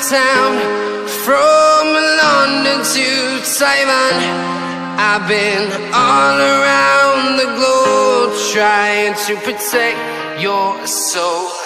town, from London to Taiwan. I've been all around the globe trying to protect your soul.